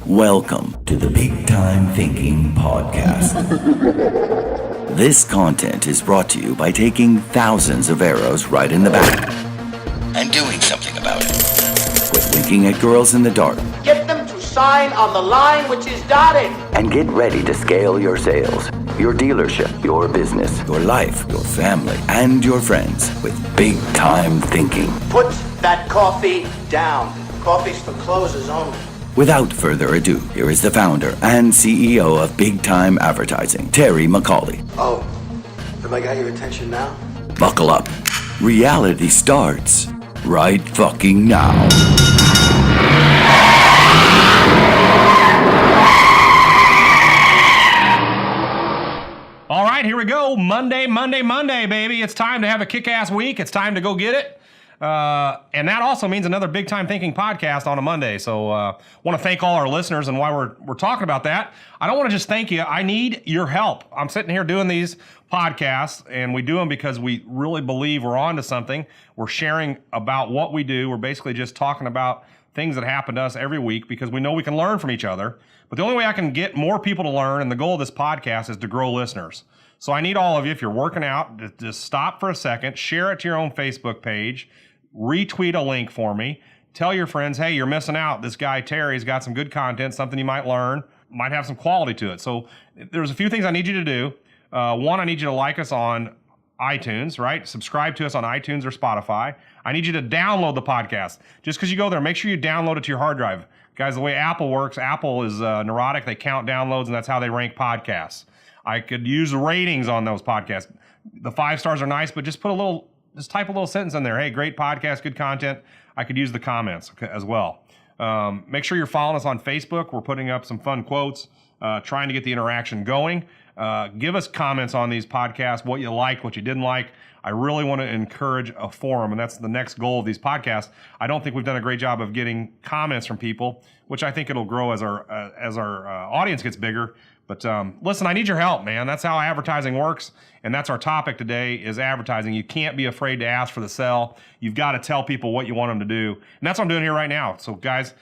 Welcome to the Big Time Thinking Podcast. This content is brought to you by taking thousands of arrows right in the back and doing something about it. Quit winking at girls in the dark. Get them to sign on the line which is dotted. And get ready to scale your sales, your dealership, your business, your life, your family, and your friends with Big Time Thinking. Put that coffee down. Coffee's for closers only. Without further ado, here is the founder and CEO of Big Time Advertising, Terry McCauley. Oh, have I got your attention now? Buckle up. Reality starts right fucking now. All right, here we go. Monday, baby. It's time to have a kick-ass week. It's time to go get it. And that also means another Big Time Thinking podcast on a Monday. So want to thank all our listeners, and why we're talking about that. I don't want to just thank you. I need your help. I'm sitting here doing these podcasts, and we do them because we really believe we're onto something. We're sharing about what we do. We're basically just talking about things that happen to us every week because we know we can learn from each other. But the only way I can get more people to learn, and the goal of this podcast is to grow listeners. So I need all of you, if you're working out, to just stop for a second, share it to your own Facebook page, retweet a link for me, tell your friends, hey, you're missing out. This guy Terry's got some good content, something you might learn, might have some quality to it. So there's a few things I need you to do. One, I need you to like us on iTunes, right? Subscribe to us on iTunes or Spotify. I need you to download the podcast. Just because you go there, make sure you download it to your hard drive. Guys, the way Apple works, Apple is neurotic. They count downloads, and that's how they rank podcasts. I could use ratings on those podcasts. The 5 stars are nice, but just type a little sentence in there. Hey, great podcast, good content. I could use the comments as well. Make sure you're following us on Facebook. We're putting up some fun quotes, trying to get the interaction going. Give us comments on these podcasts, what you liked, what you didn't like. I really want to encourage a forum, and that's the next goal of these podcasts. I don't think we've done a great job of getting comments from people, which I think it'll grow as our audience gets bigger. But listen, I need your help, man. That's how advertising works, and that's our topic today is advertising. You can't be afraid to ask for the sell. You've got to tell people what you want them to do, and that's what I'm doing here right now. So, guys,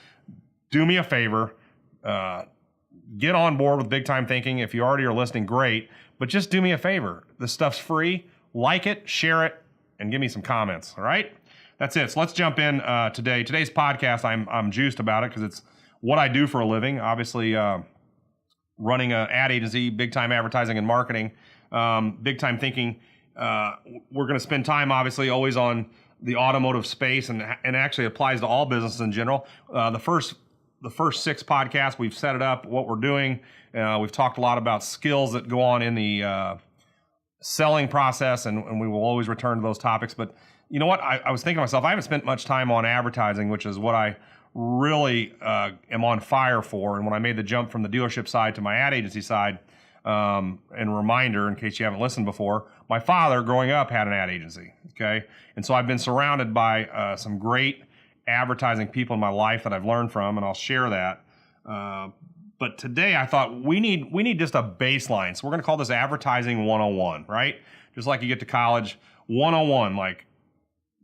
do me a favor. Get on board with Big Time Thinking. If you already are listening, great. But just do me a favor. This stuff's free. Like it, share it, and give me some comments, all right? That's it. So let's jump in today. Today's podcast, I'm juiced about it because it's what I do for a living. Obviously, running an ad agency, Big Time Advertising and Marketing, Big Time Thinking. We're going to spend time, obviously, always on the automotive space, and actually applies to all businesses in general. The first 6 podcasts, we've set it up, what we're doing. We've talked a lot about skills that go on in the selling process, and we will always return to those topics. But you know what? I was thinking to myself, I haven't spent much time on advertising, which is what I really am on fire for. And when I made the jump from the dealership side to my ad agency side, and reminder, in case you haven't listened before, my father growing up had an ad agency, okay? And so I've been surrounded by some great advertising people in my life that I've learned from, and I'll share that. But today I thought we need just a baseline. So we're going to call this Advertising 101, right? Just like you get to college, 101, like,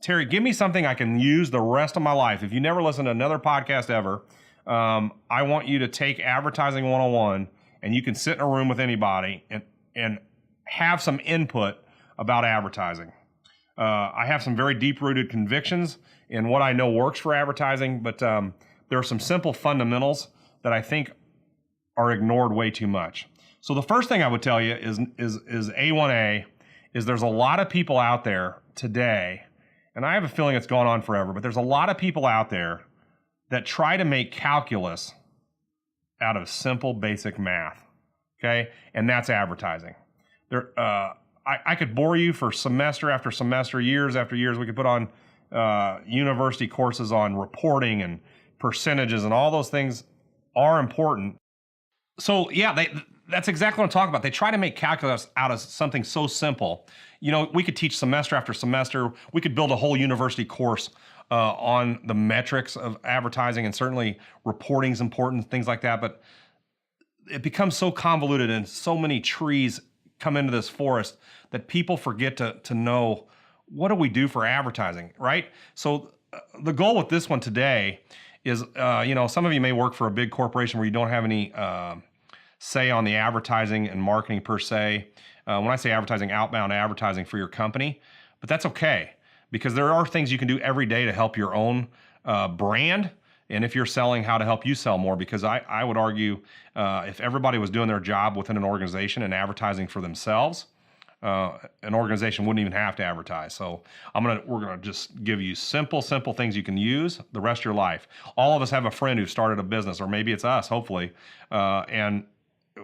Terry, give me something I can use the rest of my life. If you never listen to another podcast ever, I want you to take Advertising 101, and you can sit in a room with anybody and have some input about advertising. I have some very deep-rooted convictions in what I know works for advertising, but there are some simple fundamentals that I think are ignored way too much. So the first thing I would tell you is A1A, is there's a lot of people out there today, and I have a feeling it's gone on forever, but there's a lot of people out there that try to make calculus out of simple, basic math, okay? And that's advertising. I could bore you for semester after semester, years after years. We could put on university courses on reporting and percentages, and all those things are important. So, yeah, that's exactly what I'm talking about. They try to make calculus out of something so simple. You know, we could teach semester after semester. We could build a whole university course on the metrics of advertising, and certainly reporting is important, things like that. But it becomes so convoluted, and so many trees come into this forest that people forget to know, what do we do for advertising, right? So the goal with this one today is, some of you may work for a big corporation where you don't have any say on the advertising and marketing per se. When I say advertising, outbound advertising for your company, but that's okay because there are things you can do every day to help your own brand. And if you're selling, how to help you sell more, because I would argue if everybody was doing their job within an organization and advertising for themselves, an organization wouldn't even have to advertise. So we're gonna just give you simple things you can use the rest of your life. All of us have a friend who started a business, or maybe it's us, hopefully, and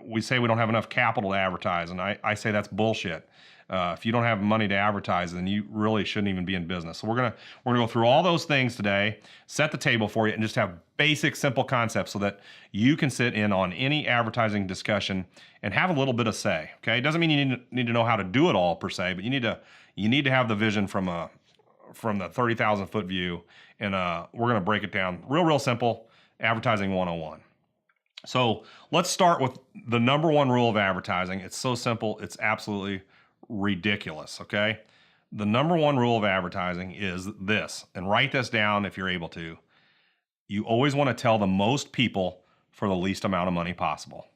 we say we don't have enough capital to advertise, and I say that's bullshit. If you don't have money to advertise, then you really shouldn't even be in business. So we're gonna go through all those things today, set the table for you, and just have basic, simple concepts so that you can sit in on any advertising discussion and have a little bit of say. Okay, it doesn't mean you need to know how to do it all per se, but you need to have the vision from the 30,000 foot view, and we're gonna break it down real simple. Advertising 101. So let's start with the number one rule of advertising. It's so simple, it's absolutely ridiculous, okay? The number one rule of advertising is this, and write this down if you're able to. You always want to tell the most people for the least amount of money possible.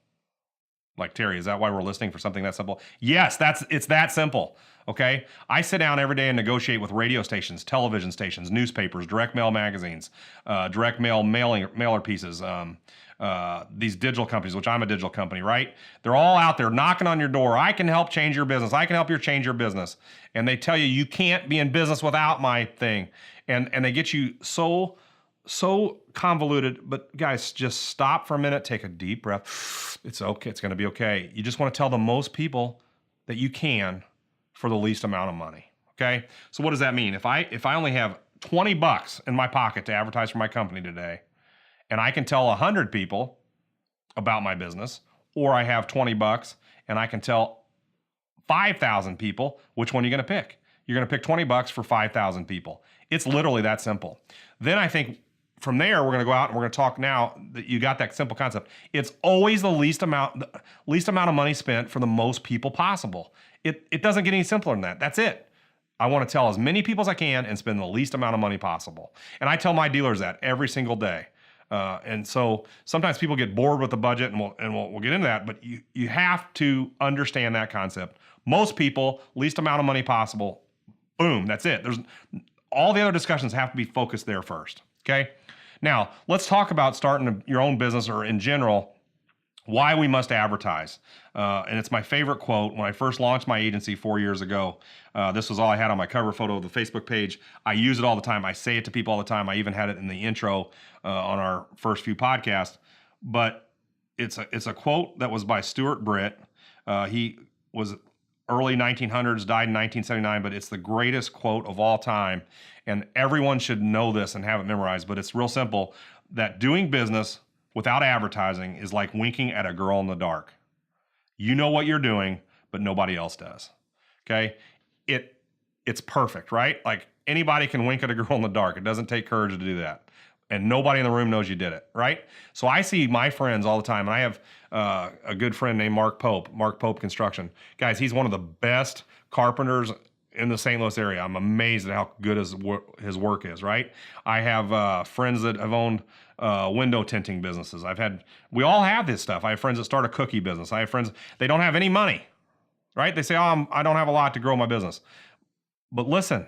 Like, Terry, is that why we're listening for something that simple? Yes, it's that simple, okay? I sit down every day and negotiate with radio stations, television stations, newspapers, direct mail magazines, direct mail mailer pieces, these digital companies, which I'm a digital company, right? They're all out there knocking on your door. I can help change your business. I can help you change your business. And they tell you, you can't be in business without my thing. And they get you so convoluted. But guys, just stop for a minute, take a deep breath. It's okay. It's going to be okay. You just want to tell the most people that you can for the least amount of money. Okay. So what does that mean? If I only have $20 in my pocket to advertise for my company today, and I can tell 100 people about my business, or I have $20 and I can tell 5,000 people, which one are you going to pick? You're going to pick $20 for 5,000 people. It's literally that simple. Then I think from there, we're going to go out and we're going to talk now that you got that simple concept. It's always the least amount of money spent for the most people possible. It doesn't get any simpler than that. That's it. I want to tell as many people as I can and spend the least amount of money possible. And I tell my dealers that every single day. And so sometimes people get bored with the budget, and we'll get into that, but you have to understand that concept. Most people, least amount of money possible, boom, that's it. There's all the other discussions have to be focused there first, okay? Now, let's talk about starting your own business, or in general, why we must advertise. And it's my favorite quote. When I first launched my agency 4 years ago, this was all I had on my cover photo of the Facebook page. I use it all the time. I say it to people all the time. I even had it in the intro on our first few podcasts. But it's a quote that was by Stuart Britt. He was early 1900s, died in 1979, but it's the greatest quote of all time. And everyone should know this and have it memorized, but it's real simple, that doing business without advertising is like winking at a girl in the dark. You know what you're doing, but nobody else does. Okay? It's perfect, right? Like, anybody can wink at a girl in the dark. It doesn't take courage to do that. And nobody in the room knows you did it, right? So I see my friends all the time, and I have a good friend named Mark Pope Construction. Guys, he's one of the best carpenters in the St. Louis area. I'm amazed at how good his work is, right? I have friends that have owned window tinting businesses. We all have this stuff. I have friends that start a cookie business. I have friends, they don't have any money, right? They say, I don't have a lot to grow my business. But listen,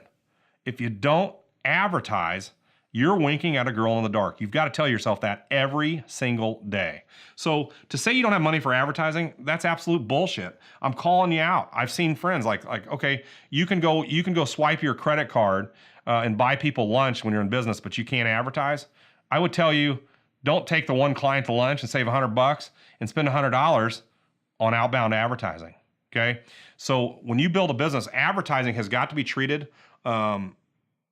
if you don't advertise, you're winking at a girl in the dark. You've got to tell yourself that every single day. So to say you don't have money for advertising, that's absolute bullshit. I'm calling you out. I've seen friends like, okay, you can go swipe your credit card and buy people lunch when you're in business, but you can't advertise. I would tell you, don't take the one client to lunch and save $100 and spend $100 on outbound advertising. Okay. So when you build a business, advertising has got to be treated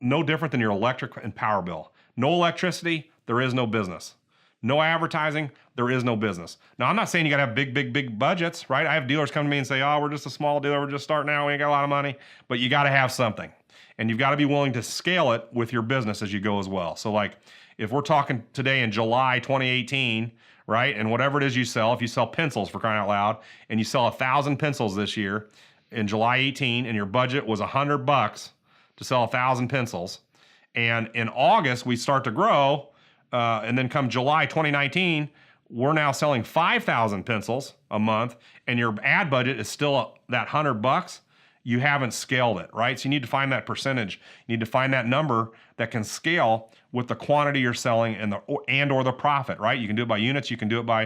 no different than your electric and power bill. No electricity, there is no business. No advertising, there is no business. Now, I'm not saying you got to have big budgets, right? I have dealers come to me and say, we're just a small dealer. We're just starting out. We ain't got a lot of money. But you got to have something. And you've got to be willing to scale it with your business as you go as well. So like, if we're talking today in July 2018, right? And whatever it is you sell, if you sell pencils, for crying out loud, and you sell 1,000 pencils this year in July 18, and your budget was $100 to sell 1,000 pencils, and in August we start to grow, And then come July 2019, we're now selling 5,000 pencils a month, and your ad budget is still that $100. You haven't scaled it, right? So you need to find that percentage. You need to find that number that can scale with the quantity you're selling and or the profit, right? You can do it by units. You can do it by,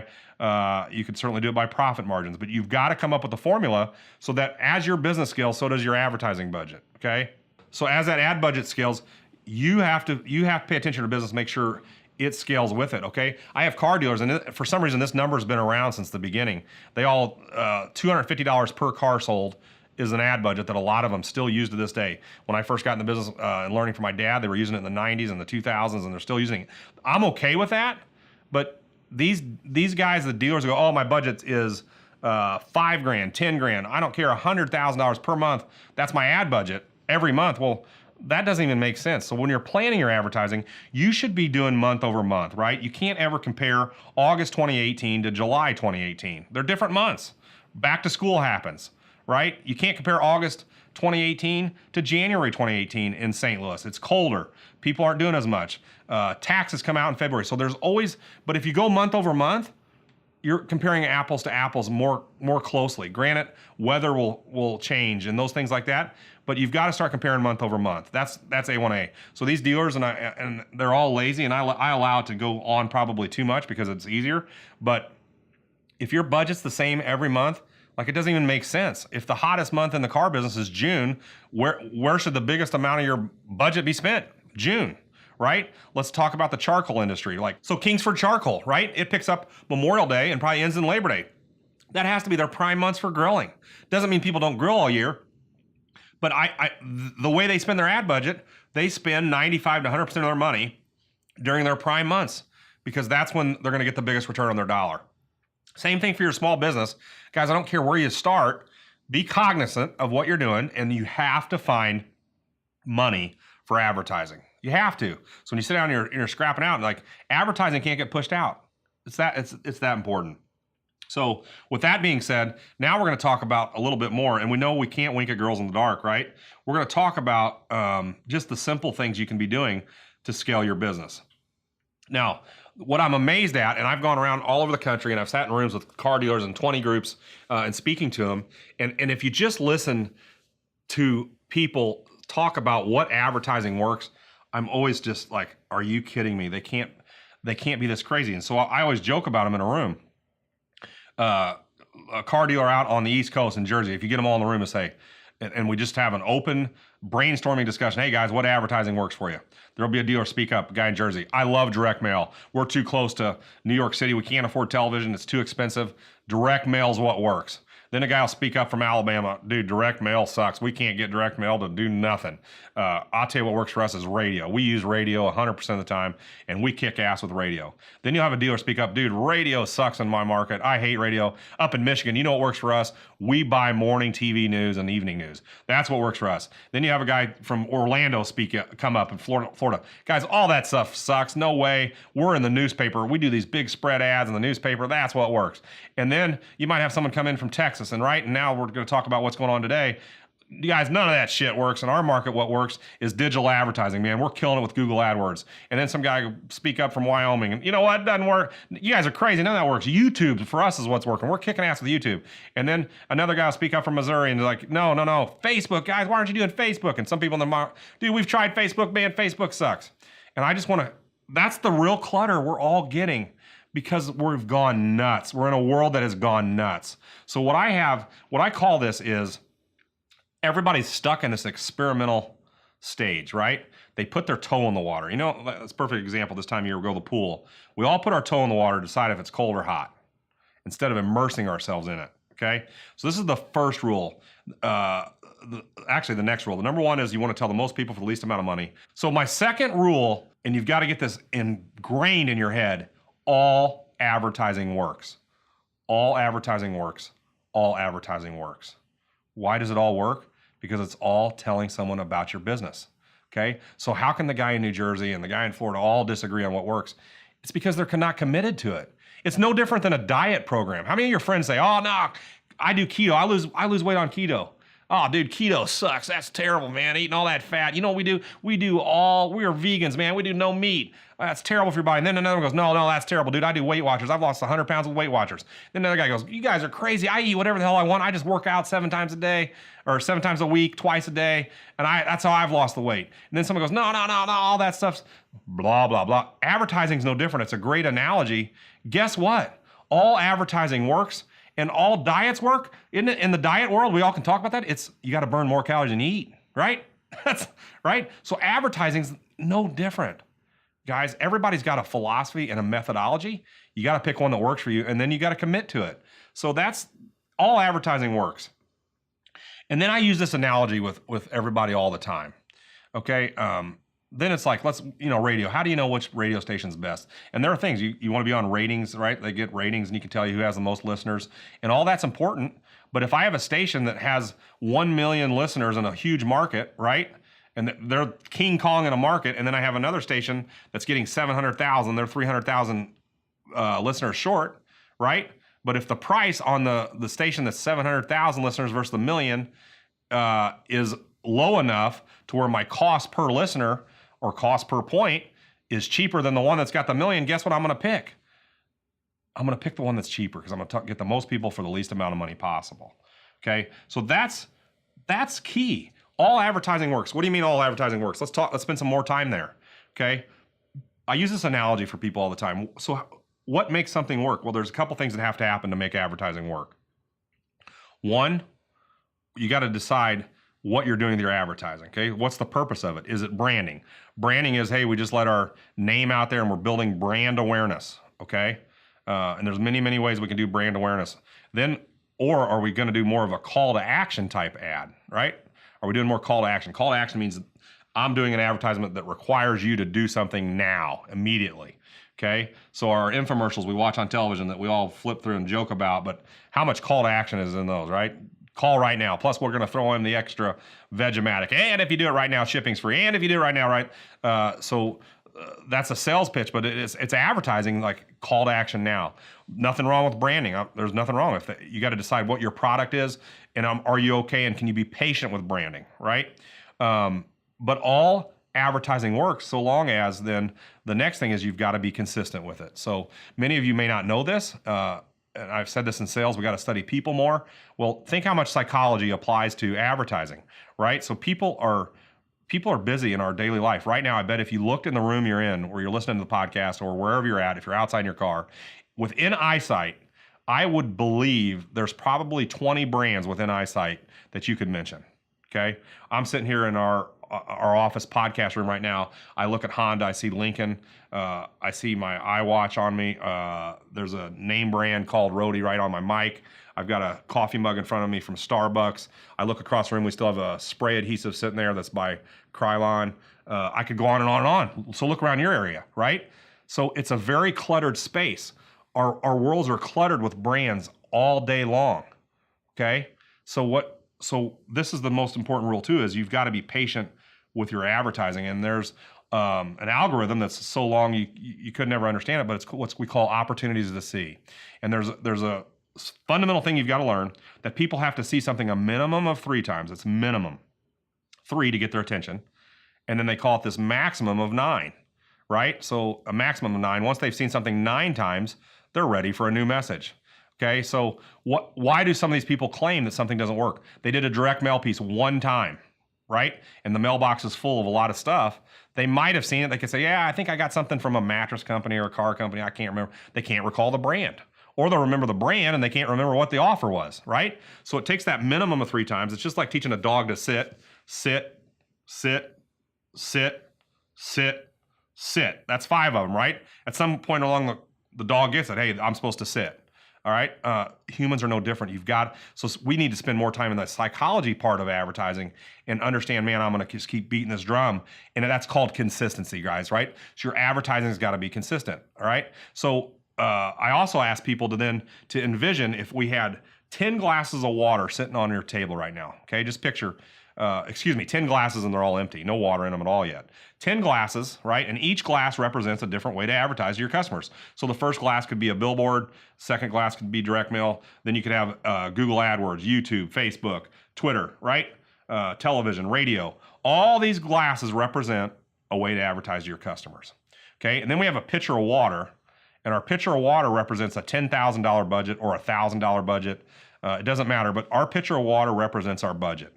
you can certainly do it by profit margins. But you've got to come up with a formula so that as your business scales, so does your advertising budget. Okay. So as that ad budget scales, you have to pay attention to business, make sure it scales with it. Okay. I have car dealers, and for some reason this number's been around since the beginning. They all $250 per car sold is an ad budget that a lot of them still use to this day. When I first got in the business and learning from my dad, they were using it in the 90s and the 2000s, and they're still using it. I'm okay with that, but these guys, the dealers, go, oh, my budget is $5,000, $10,000. I don't care, $100,000 per month. That's my ad budget every month. Well, that doesn't even make sense. So when you're planning your advertising, you should be doing month over month, right? You can't ever compare August 2018 to July 2018. They're different months. Back to school happens, right? You can't compare August 2018 to January 2018 in St. Louis. It's colder. People aren't doing as much. Taxes come out in February. So there's always, but if you go month over month, you're comparing apples to apples more closely. Granted, weather will change and those things like that, but you've got to start comparing month over month. That's A1A. So these dealers, and they're all lazy, and I allow it to go on probably too much because it's easier. But if your budget's the same every month, like, it doesn't even make sense. If the hottest month in the car business is June, where should the biggest amount of your budget be spent? June, right? Let's talk about the charcoal industry. So Kingsford Charcoal, right? It picks up Memorial Day and probably ends in Labor Day. That has to be their prime months for grilling. Doesn't mean people don't grill all year, but the way they spend their ad budget, they spend 95 to 100% of their money during their prime months because that's when they're going to get the biggest return on their dollar. Same thing for your small business. Guys, I don't care where you start, be cognizant of what you're doing, and you have to find money for advertising. You have to. So when you sit down and you're scrapping out, like, advertising can't get pushed out. It's that important. So with that being said, now we're going to talk about a little bit more, and we know we can't wink at girls in the dark, right? We're going to talk about just the simple things you can be doing to scale your business. Now, what I'm amazed at, and I've gone around all over the country and I've sat in rooms with car dealers in 20 groups and speaking to them. And if you just listen to people talk about what advertising works, I'm always just like, are you kidding me? They can't be this crazy. And so I always joke about them in a room. A car dealer out on the East Coast in Jersey, if you get them all in the room and say, and we just have an open brainstorming discussion. Hey guys, what advertising works for you? There'll be a dealer speak up, a guy in Jersey. I love direct mail. We're too close to New York City. We can't afford television. It's too expensive. Direct mail is what works. Then a guy will speak up from Alabama. Dude, direct mail sucks. We can't get direct mail to do nothing. I'll tell you what works for us is radio. We use radio 100% of the time, and we kick ass with radio. Then you'll have a dealer speak up. Dude, radio sucks in my market. I hate radio. Up in Michigan, you know what works for us? We buy morning TV news and evening news. That's what works for us. Then you have a guy from Orlando come up in Florida. Guys, all that stuff sucks. No way. We're in the newspaper. We do these big spread ads in the newspaper. That's what works. And then you might have someone come in from Texas. And now we're going to talk about what's going on today. You guys, none of that shit works. In our market, what works is digital advertising, man. We're killing it with Google AdWords. And then some guy will speak up from Wyoming. And you know what? It doesn't work. You guys are crazy. None of that works. YouTube, for us, is what's working. We're kicking ass with YouTube. And then another guy will speak up from Missouri and they're like, no. Facebook, guys, why aren't you doing Facebook? And some people in the market, dude, we've tried Facebook, man. Facebook sucks. And I just want to, that's the real clutter we're all getting. Because we've gone nuts. We're in a world that has gone nuts. So what I call this is everybody's stuck in this experimental stage, right? They put their toe in the water. You know, that's a perfect example this time of year. We go to the pool. We all put our toe in the water to decide if it's cold or hot instead of immersing ourselves in it, okay? So this is the first rule. Actually, the next rule. The number one is you want to tell the most people for the least amount of money. So my second rule, and you've got to get this ingrained in your head, all advertising works. All advertising works. All advertising works. Why does it all work? Because it's all telling someone about your business. Okay? So how can the guy in New Jersey and the guy in Florida all disagree on what works? It's because they're not committed to it. It's no different than a diet program. How many of your friends say, oh, no, I do keto. I lose weight on keto. Oh, dude, keto sucks. That's terrible, man. Eating all that fat. You know what we do? We are vegans, man. We do no meat. That's terrible for your body. And then another one goes, no, that's terrible, dude. I do Weight Watchers. I've lost 100 pounds with Weight Watchers. Then another guy goes, you guys are crazy. I eat whatever the hell I want. I just work out 7 times a day or 7 times a week, twice a day. And that's how I've lost the weight. And then someone goes, no, all that stuff's blah, blah, blah. Advertising's no different. It's a great analogy. Guess what? All advertising works. And all diets work. In the diet world, we all can talk about that. It's you got to burn more calories than you eat, right? That's right. So advertising's no different. Guys, everybody's got a philosophy and a methodology. You got to pick one that works for you, and then you got to commit to it. So that's all advertising works. And then I use this analogy with everybody all the time. Okay. Then it's like, radio. How do you know which radio station's best? And there are things you want to be on ratings, right? They get ratings and you can tell you who has the most listeners and all that's important. But if I have a station that has 1 million listeners in a huge market, right? And they're King Kong in a market. And then I have another station that's getting 700,000, they're 300,000 listeners short, right? But if the price on the station that's 700,000 listeners versus the million is low enough to where my cost per listener or cost per point is cheaper than the one that's got the million, guess what I'm going to pick? I'm going to pick the one that's cheaper because I'm going to get the most people for the least amount of money possible. Okay, so that's key. All advertising works. What do you mean all advertising works? Let's spend some more time there. Okay, I use this analogy for people all the time. So what makes something work? Well, there's a couple things that have to happen to make advertising work. One, you got to decide what you're doing with your advertising, okay? What's the purpose of it? Is it branding? Branding is, hey, we just let our name out there and we're building brand awareness, okay? And there's many, many ways we can do brand awareness. Then, or are we gonna do more of a call to action type ad, right? Are we doing more call to action? Call to action means I'm doing an advertisement that requires you to do something now, immediately, okay? So our infomercials we watch on television that we all flip through and joke about, but how much call to action is in those, right? Call right now. Plus, we're going to throw in the extra Vegematic. And if you do it right now, shipping's free. And if you do it right now, right? That's a sales pitch, but it's advertising, like call to action now. Nothing wrong with branding. There's nothing wrong with it. You got to decide what your product is, and are you okay, and can you be patient with branding, right? But all advertising works so long as then the next thing is you've got to be consistent with it. So many of you may not know this. And I've said this in sales, we got to study people more. Well, think how much psychology applies to advertising, right? So people are busy in our daily life. Right now, I bet if you looked in the room you're in, or you're listening to the podcast, or wherever you're at, if you're outside in your car, within eyesight, I would believe there's probably 20 brands within eyesight that you could mention, okay? I'm sitting here in our office podcast room right now. I look at Honda, I see Lincoln, I see my iWatch on me. There's a name brand called Rody right on my mic. I've got a coffee mug in front of me from Starbucks. I look across the room, we still have a spray adhesive sitting there that's by Krylon. I could go on and on and on. So look around your area, right? So it's a very cluttered space. Our worlds are cluttered with brands all day long, okay? So this is the most important rule too, is you've got to be patient with your advertising. And there's an algorithm that's so long you could never understand it, but it's what we call opportunities to see. And there's a fundamental thing you've got to learn, that people have to see something a minimum of 3 times. It's minimum 3 to get their attention. And then they call it this maximum of 9, right? So a maximum of 9. Once they've seen something 9 times, they're ready for a new message. Okay, so why do some of these people claim that something doesn't work? They did a direct mail piece 1 time, right? And the mailbox is full of a lot of stuff. They might have seen it. They could say, yeah, I think I got something from a mattress company or a car company. I can't remember. They can't recall the brand. Or they'll remember the brand and they can't remember what the offer was, right? So it takes that minimum of 3 times. It's just like teaching a dog to sit, sit, sit, sit, sit, sit. That's 5 of them, right? At some point along the dog gets it. Hey, I'm supposed to sit. All right. Humans are no different. So we need to spend more time in the psychology part of advertising and understand, man, I'm going to just keep beating this drum. And that's called consistency, guys, right? So your advertising has got to be consistent. All right. So I also ask people to envision if we had 10 glasses of water sitting on your table right now. Okay. Just picture 10 glasses and they're all empty. No water in them at all yet. 10 glasses, right? And each glass represents a different way to advertise to your customers. So the first glass could be a billboard. Second glass could be direct mail. Then you could have Google AdWords, YouTube, Facebook, Twitter, right? Television, radio. All these glasses represent a way to advertise to your customers. Okay, and then we have a pitcher of water, and our pitcher of water represents a $10,000 budget or a $1,000 budget. It doesn't matter, but our pitcher of water represents our budget.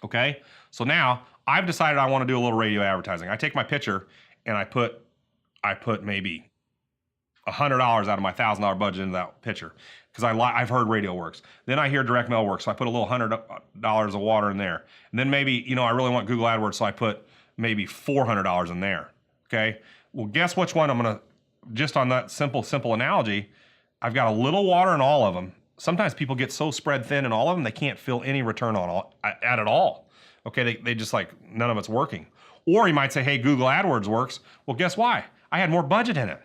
Okay, so now I've decided I want to do a little radio advertising. I take my pitcher and I put maybe $100 out of my $1,000 budget into that pitcher because I've heard radio works. Then I hear direct mail works, so I put a little $100 of water in there. And then maybe, I really want Google AdWords, so I put maybe $400 in there. Okay, well, guess which one I'm gonna, just on that simple analogy, I've got a little water in all of them. Sometimes people get so spread thin in all of them, they can't feel any return on at all. Okay, they just like, none of it's working. Or you might say, hey, Google AdWords works. Well, guess why? I had more budget in it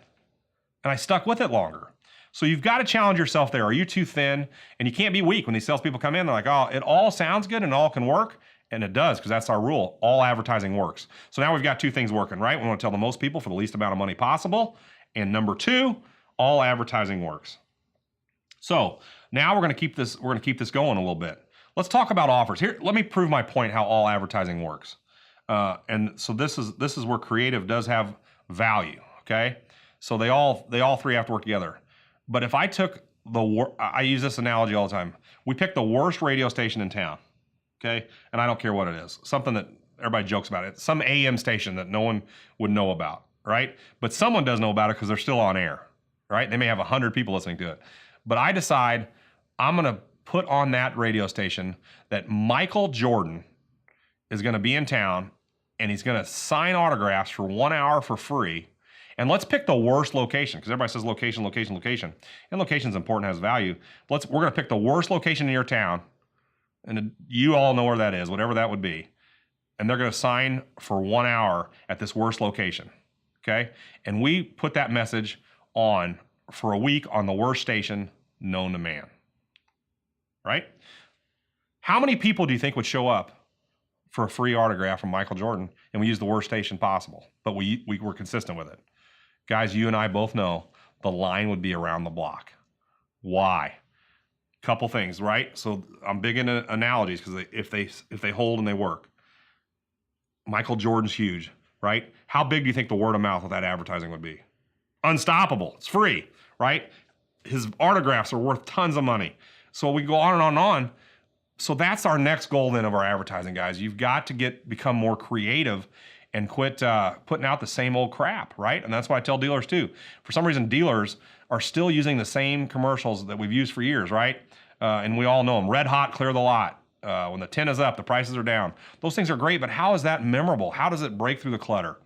and I stuck with it longer. So you've got to challenge yourself there. Are you too thin? And you can't be weak when these salespeople come in. They're like, oh, it all sounds good and all can work. And it does, because that's our rule. All advertising works. So now we've got two things working, right? We want to tell the most people for the least amount of money possible. And number two, all advertising works. So now we're going to keep this going a little bit. Let's talk about offers. Here, let me prove my point how all advertising works. And so this is where creative does have value, okay? So they all three have to work together. But if I took I use this analogy all the time. We pick the worst radio station in town. Okay, and I don't care what it is. Something that everybody jokes about it. Some AM station that no one would know about, right? But someone does know about it because they're still on air, right? They may have 100 people listening to it. But I decide I'm going to put on that radio station that Michael Jordan is going to be in town and he's going to sign autographs for 1 hour for free. And let's pick the worst location, because everybody says location, location, location. And location's important, has value. We're going to pick the worst location in your town. And you all know where that is, whatever that would be. And they're going to sign for 1 hour at this worst location, okay? And we put that message on for a week on the worst station known to man, right? How many people do you think would show up for a free autograph from Michael Jordan? And we use the worst station possible, but we were consistent with it. Guys, you and I both know the line would be around the block. Why? Couple things, right? So I'm big into analogies because if they hold and they work. Michael Jordan's huge, right? How big do you think the word of mouth of that advertising would be? Unstoppable. It's free, right? His autographs are worth tons of money. So we go on and on and on. So that's our next goal then of our advertising, guys. You've got to become more creative and quit putting out the same old crap, right? And that's what I tell dealers too. For some reason, dealers are still using the same commercials that we've used for years, right? And we all know them. Red hot, clear the lot. When the tin is up, the prices are down. Those things are great, but how is that memorable? How does it break through the clutter?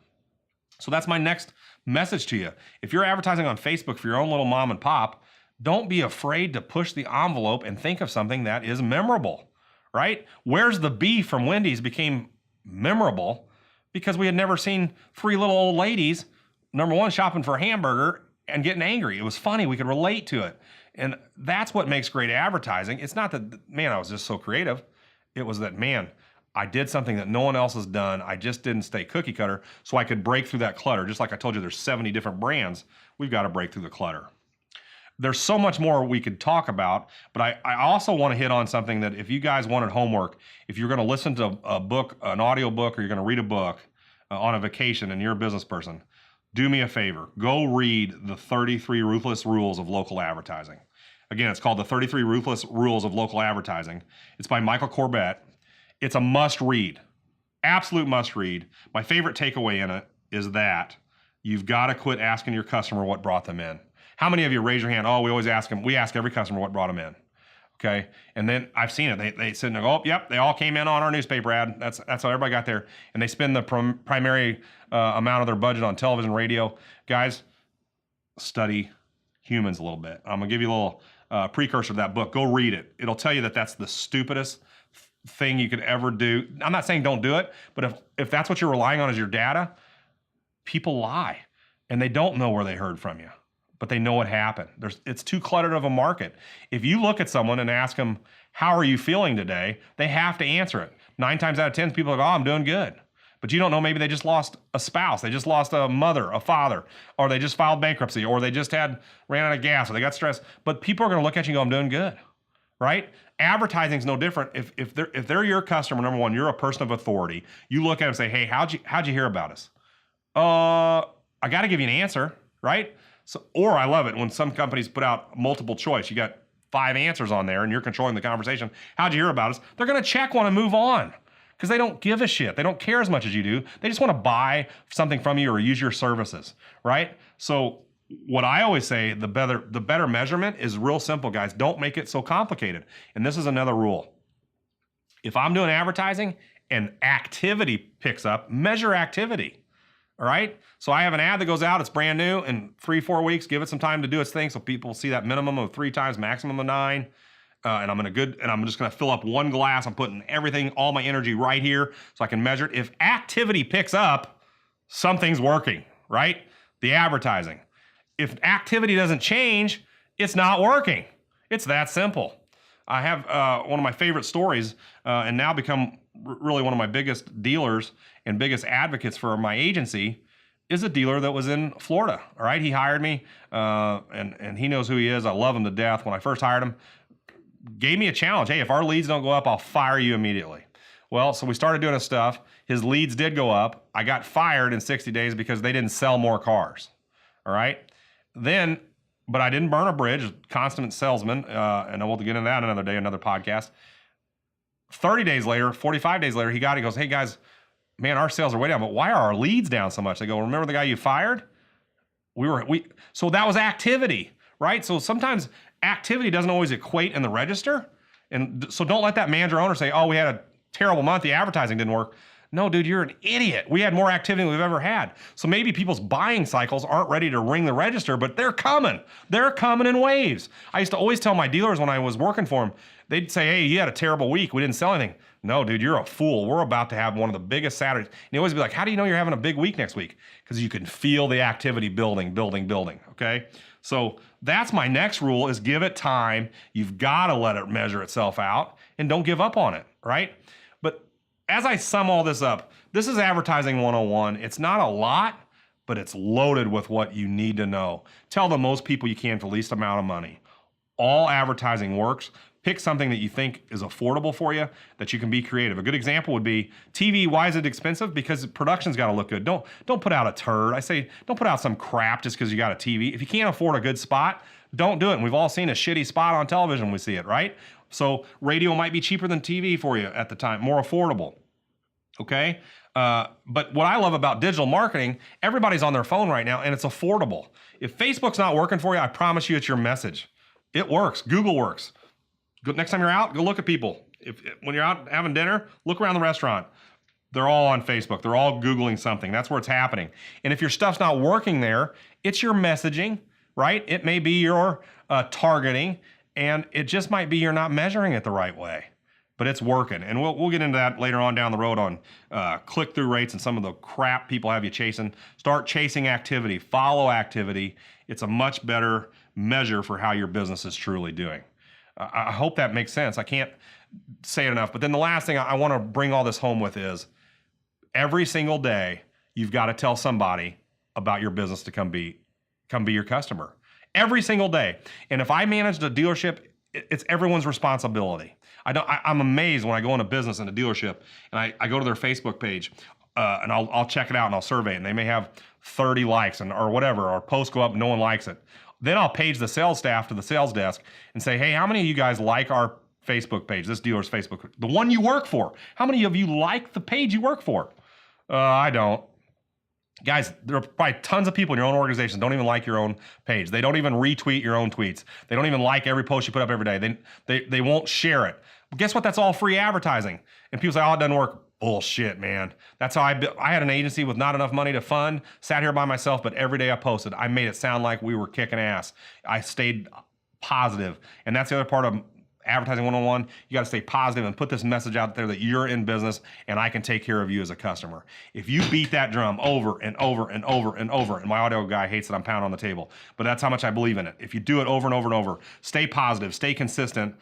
So that's my next message to you. If you're advertising on Facebook for your own little mom and pop, don't be afraid to push the envelope and think of something that is memorable, right? Where's the Bee from Wendy's became memorable because we had never seen three little old ladies, number one, shopping for a hamburger and getting angry. It was funny. We could relate to it. And that's what makes great advertising. It's not that, man, I was just so creative. It was that, man, I did something that no one else has done. I just didn't stay cookie cutter so I could break through that clutter. Just like I told you, there's 70 different brands. We've got to break through the clutter. There's so much more we could talk about, but I also want to hit on something that if you guys wanted homework, if you're going to listen to a book, an audio book, or you're going to read a book on a vacation and you're a business person, do me a favor. Go read the 33 Ruthless Rules of Local Advertising. Again, it's called the 33 Ruthless Rules of Local Advertising. It's by Michael Corbett. It's a must read, absolute must read. My favorite takeaway in it is that you've got to quit asking your customer what brought them in. How many of you raise your hand? Oh, we always ask them. We ask every customer what brought them in. Okay, and then I've seen it. They sit and go, oh, yep, they all came in on our newspaper ad. That's how everybody got there. And they spend the primary amount of their budget on television, radio. Guys, study humans a little bit. I'm gonna give you a little precursor to that book. Go read it. It'll tell you that that's the stupidest thing you could ever do. I'm not saying don't do it, but if that's what you're relying on as your data, people lie and they don't know where they heard from you, but they know what happened. It's too cluttered of a market. If you look at someone and ask them, how are you feeling today? They have to answer it. 9 times out of 10, people are like, oh, I'm doing good. But you don't know, maybe they just lost a spouse, they just lost a mother, a father, or they just filed bankruptcy, or they just ran out of gas, or they got stressed. But people are going to look at you and go, I'm doing good, right? Advertising is no different. If they're your customer, number one, you're a person of authority. You look at them and say, hey, how'd you hear about us? I got to give you an answer, right? So, or I love it when some companies put out multiple choice. You got 5 answers on there, and you're controlling the conversation. How'd you hear about us? They're going to check one and move on. Because they don't give a shit. They don't care as much as you do. They just want to buy something from you or use your services, right? So what I always say, the better measurement is real simple, guys. Don't make it so complicated. And this is another rule. If I'm doing advertising and activity picks up, measure activity, all right? So I have an ad that goes out, it's brand new, in 3-4 weeks, give it some time to do its thing so people see that minimum of 3 times, maximum of 9. And I'm just going to fill up 1 glass. I'm putting everything, all my energy right here so I can measure it. If activity picks up, something's working, right? The advertising. If activity doesn't change, it's not working. It's that simple. I have one of my favorite stories and now become really one of my biggest dealers and biggest advocates for my agency is a dealer that was in Florida, all right? He hired me and he knows who he is. I love him to death. When I first hired him, gave me a challenge. Hey, if our leads don't go up, I'll fire you immediately. Well, so we started doing his stuff. His leads did go up. I got fired in 60 days because they didn't sell more cars. All right. Then, but I didn't burn a bridge, constant salesman. And we'll get into that another day, another podcast. 30 days later, 45 days later, he goes, hey guys, man, our sales are way down, but why are our leads down so much? They go, remember the guy you fired? So that was activity, right? So sometimes activity doesn't always equate in the register. And so don't let that manager owner say, oh, we had a terrible month, the advertising didn't work. No, dude, you're an idiot. We had more activity than we've ever had. So maybe people's buying cycles aren't ready to ring the register, but they're coming. They're coming in waves. I used to always tell my dealers when I was working for them, they'd say, hey, you had a terrible week. We didn't sell anything. No, dude, you're a fool. We're about to have one of the biggest Saturdays. And you always be like, how do you know you're having a big week next week? Because you can feel the activity building, okay? So that's my next rule is give it time. You've got to let it measure itself out and don't give up on it, right? But as I sum all this up, this is advertising 101. It's not a lot, but it's loaded with what you need to know. Tell the most people you can for the least amount of money. All advertising works. Pick something that you think is affordable for you, that you can be creative. A good example would be TV. Why is it expensive? Because production's got to look good. Don't put out a turd. I say don't put out some crap just because you got a TV. If you can't afford a good spot, don't do it. And we've all seen a shitty spot on television when we see it, right? So radio might be cheaper than TV for you at the time, more affordable, okay? But what I love about digital marketing, everybody's on their phone right now and it's affordable. If Facebook's not working for you, I promise you it's your message. It works. Google works. Next time you're out, go look at people. When you're out having dinner, look around the restaurant. They're all on Facebook. They're all Googling something. That's where it's happening. And if your stuff's not working there, it's your messaging, right? It may be your targeting, and it just might be you're not measuring it the right way. But it's working. And we'll get into that later on down the road on click-through rates and some of the crap people have you chasing. Start chasing activity. Follow activity. It's a much better measure for how your business is truly doing. I hope that makes sense. I can't say it enough. But then the last thing I want to bring all this home with is every single day, you've got to tell somebody about your business to come be your customer. Every single day. And if I managed a dealership, it's everyone's responsibility. I'm amazed when I go into business in a dealership and I go to their Facebook page and I'll check it out and I'll survey it. And they may have 30 likes or whatever, or posts go up, no one likes it. Then I'll page the sales staff to the sales desk and say, hey, how many of you guys like our Facebook page, this dealer's Facebook, the one you work for? How many of you like the page you work for? I don't. Guys, there are probably tons of people in your own organization don't even like your own page. They don't even retweet your own tweets. They don't even like every post you put up every day. They won't share it. But guess what? That's all free advertising. And people say, oh, it doesn't work. Bullshit, man. That's how I had an agency with not enough money to fund, sat here by myself, but every day I posted. I made it sound like we were kicking ass. I stayed positive. And that's the other part of advertising 101. You got to stay positive and put this message out there that you're in business and I can take care of you as a customer. If you beat that drum over and over and over and over, and my audio guy hates that I'm pounding on the table, but that's how much I believe in it. If you do it over and over and over, stay positive, stay consistent,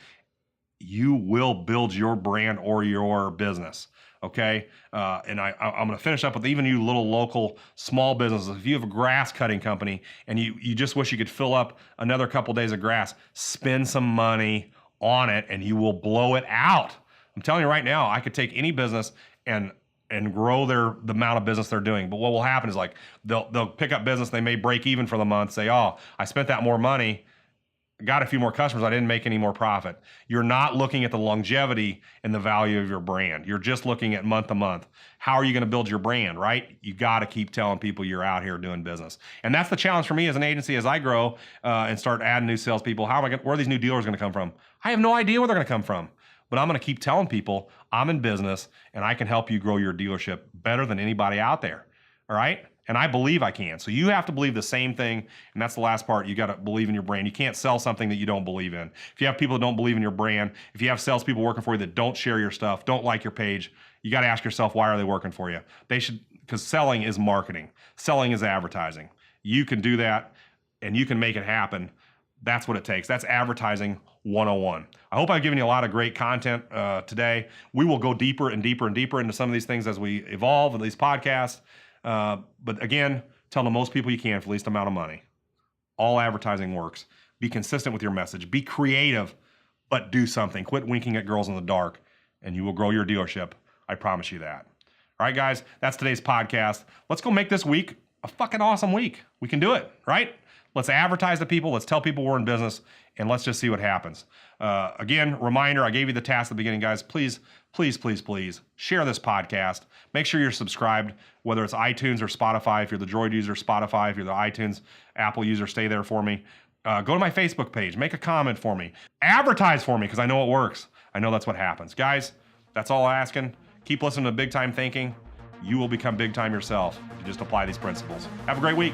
you will build your brand or your business. Okay. And I'm going to finish up with even you little local small businesses. If you have a grass cutting company and you just wish you could fill up another couple days of grass, spend some money on it and you will blow it out. I'm telling you right now, I could take any business and grow the amount of business they're doing. But what will happen is like they'll pick up business, they may break even for the month, say, oh, I spent that more money, got a few more customers, I didn't make any more profit. You're not looking at the longevity and the value of your brand. You're just looking at month to month. How are you going to build your brand, right? You got to keep telling people you're out here doing business. And that's the challenge for me as an agency as I grow and start adding new salespeople. Where are these new dealers going to come from? I have no idea where they're going to come from. But I'm going to keep telling people I'm in business and I can help you grow your dealership better than anybody out there. All right? And I believe I can. So you have to believe the same thing. And that's the last part. You got to believe in your brand. You can't sell something that you don't believe in. If you have people that don't believe in your brand, if you have salespeople working for you that don't share your stuff, don't like your page, you got to ask yourself, why are they working for you? They should, because selling is marketing. Selling is advertising. You can do that and you can make it happen. That's what it takes. That's advertising 101. I hope I've given you a lot of great content today. We will go deeper and deeper and deeper into some of these things as we evolve in these podcasts. But again, tell the most people you can for the least amount of money. All advertising works. Be consistent with your message. Be creative, but do something. Quit winking at girls in the dark, and you will grow your dealership. I promise you that. All right, guys, that's today's podcast. Let's go make this week a fucking awesome week. We can do it, right? Let's advertise to people. Let's tell people we're in business, and let's just see what happens. Again, reminder, I gave you the task at the beginning, guys. Please, please, please, please share this podcast. Make sure you're subscribed, whether it's iTunes or Spotify. If you're the Droid user, Spotify. If you're the iTunes, Apple user, stay there for me. Go to my Facebook page. Make a comment for me. Advertise for me because I know it works. I know that's what happens. Guys, that's all I'm asking. Keep listening to Big Time Thinking. You will become big time yourself if you just apply these principles. Have a great week.